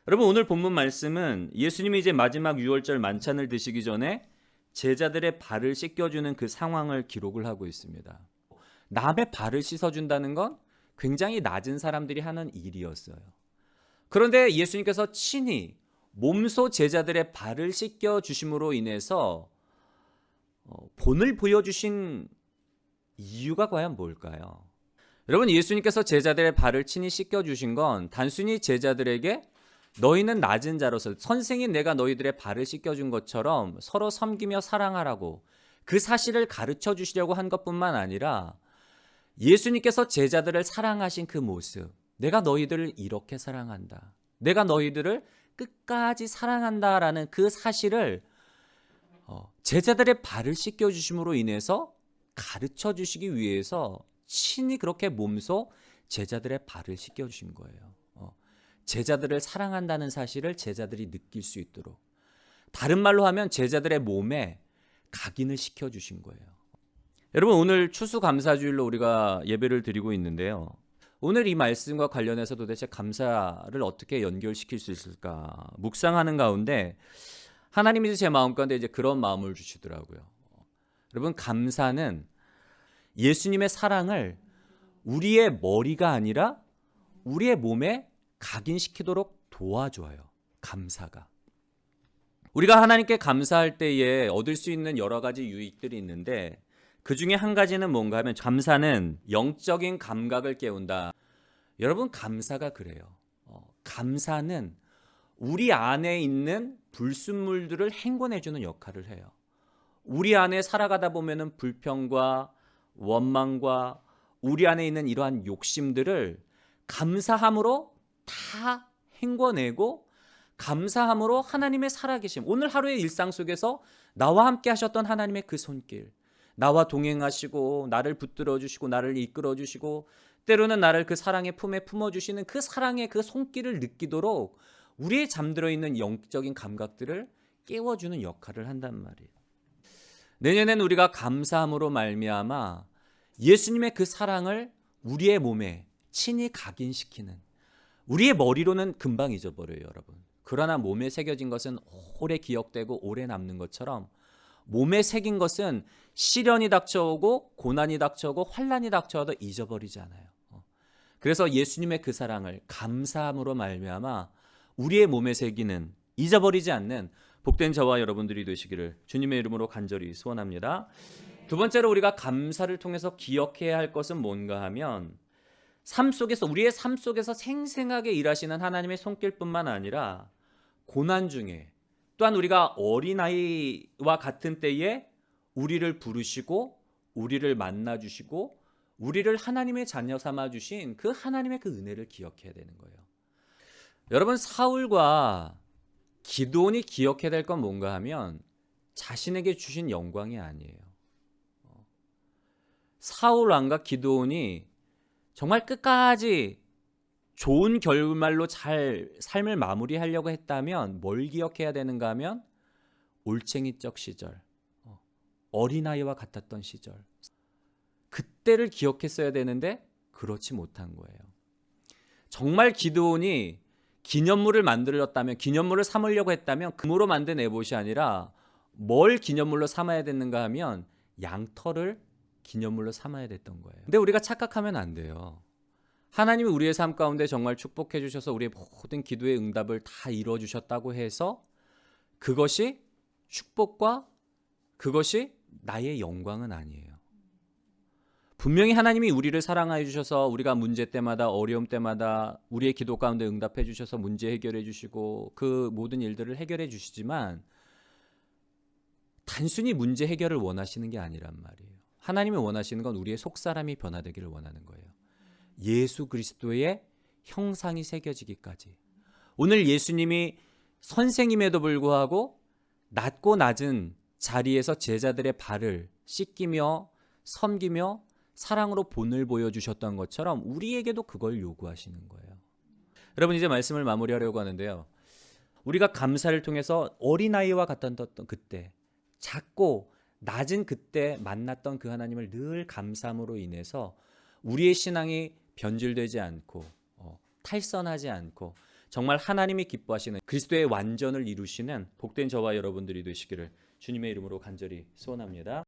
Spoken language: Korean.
여러분, 오늘 본문 말씀은 예수님이 이제 마지막 유월절 만찬을 드시기 전에 제자들의 발을 씻겨주는 그 상황을 기록을 하고 있습니다. 남의 발을 씻어준다는 건 굉장히 낮은 사람들이 하는 일이었어요. 그런데 예수님께서 친히 몸소 제자들의 발을 씻겨주심으로 인해서 본을 보여주신 이유가 과연 뭘까요? 여러분, 예수님께서 제자들의 발을 친히 씻겨주신 건 단순히 제자들에게 너희는 낮은 자로서 선생인 내가 너희들의 발을 씻겨준 것처럼 서로 섬기며 사랑하라고 그 사실을 가르쳐 주시려고 한 것뿐만 아니라 예수님께서 제자들을 사랑하신 그 모습, 내가 너희들을 이렇게 사랑한다, 내가 너희들을 끝까지 사랑한다라는 그 사실을 제자들의 발을 씻겨주심으로 인해서 가르쳐 주시기 위해서 친히 그렇게 몸소 제자들의 발을 씻겨주신 거예요. 제자들을 사랑한다는 사실을 제자들이 느낄 수 있도록, 다른 말로 하면 제자들의 몸에 각인을 시켜주신 거예요. 여러분, 오늘 추수감사주일로 우리가 예배를 드리고 있는데요. 오늘 이 말씀과 관련해서 도대체 감사를 어떻게 연결시킬 수 있을까 묵상하는 가운데 하나님이 제 마음 가운데 이제 그런 마음을 주시더라고요. 여러분, 감사는 예수님의 사랑을 우리의 머리가 아니라 우리의 몸에 각인시키도록 도와줘요. 감사가. 우리가 하나님께 감사할 때에 얻을 수 있는 여러 가지 유익들이 있는데 그 중에 한 가지는 뭔가 하면 감사는 영적인 감각을 깨운다. 여러분, 감사가 그래요. 감사는 우리 안에 있는 불순물들을 행궈내주는 역할을 해요. 우리 안에 살아가다 보면은 불평과 원망과 우리 안에 있는 이러한 욕심들을 감사함으로 다 행궈내고, 감사함으로 하나님의 살아계심, 오늘 하루의 일상 속에서 나와 함께 하셨던 하나님의 그 손길, 나와 동행하시고 나를 붙들어 주시고 나를 이끌어 주시고 때로는 나를 그 사랑의 품에 품어주시는 그 사랑의 그 손길을 느끼도록 우리의 잠들어 있는 영적인 감각들을 깨워주는 역할을 한단 말이에요. 내년엔 우리가 감사함으로 말미암아 예수님의 그 사랑을 우리의 몸에 친히 각인시키는, 우리의 머리로는 금방 잊어버려요, 여러분. 그러나 몸에 새겨진 것은 오래 기억되고 오래 남는 것처럼 몸에 새긴 것은 시련이 닥쳐오고 고난이 닥쳐오고 환난이 닥쳐와도 잊어버리지 않아요. 그래서 예수님의 그 사랑을 감사함으로 말미암아 우리의 몸에 새기는, 잊어버리지 않는 복된 저와 여러분들이 되시기를 주님의 이름으로 간절히 소원합니다. 두 번째로 우리가 감사를 통해서 기억해야 할 것은 뭔가 하면 삶 속에서, 우리의 삶 속에서 생생하게 일하시는 하나님의 손길뿐만 아니라 고난 중에 또한 우리가 어린아이와 같은 때에 우리를 부르시고 우리를 만나주시고 우리를 하나님의 자녀 삼아주신 그 하나님의 그 은혜를 기억해야 되는 거예요. 여러분, 사울과 기드온이 기억해야 될 건 뭔가 하면 자신에게 주신 영광이 아니에요. 사울 왕과 기드온이 정말 끝까지 좋은 결말로 잘 삶을 마무리하려고 했다면 뭘 기억해야 되는가 하면 올챙이적 시절, 어린아이와 같았던 시절, 그때를 기억했어야 되는데 그렇지 못한 거예요. 정말 기드온이 기념물을 만들었다면, 기념물을 삼으려고 했다면 금으로 만든 에봇이 아니라 뭘 기념물로 삼아야 됐는가 하면 양털을 기념물로 삼아야 됐던 거예요. 근데 우리가 착각하면 안 돼요. 하나님이 우리의 삶 가운데 정말 축복해 주셔서 우리의 모든 기도의 응답을 다 이루어 주셨다고 해서 그것이 축복과 그것이 나의 영광은 아니에요. 분명히 하나님이 우리를 사랑하여 주셔서 우리가 문제 때마다, 어려움 때마다 우리의 기도 가운데 응답해 주셔서 문제 해결해 주시고 그 모든 일들을 해결해 주시지만 단순히 문제 해결을 원하시는 게 아니란 말이에요. 하나님이 원하시는 건 우리의 속사람이 변화되기를 원하는 거예요. 예수 그리스도의 형상이 새겨지기까지. 오늘 예수님이 선생님에도 불구하고 낮고 낮은 자리에서 제자들의 발을 씻기며 섬기며 사랑으로 본을 보여주셨던 것처럼 우리에게도 그걸 요구하시는 거예요. 여러분, 이제 말씀을 마무리하려고 하는데요. 우리가 감사를 통해서 어린아이와 같았던 그때, 작고 낮은 그때 만났던 그 하나님을 늘 감사함으로 인해서 우리의 신앙이 변질되지 않고 탈선하지 않고 정말 하나님이 기뻐하시는 그리스도의 완전을 이루시는 복된 저와 여러분들이 되시기를 주님의 이름으로 간절히 소원합니다.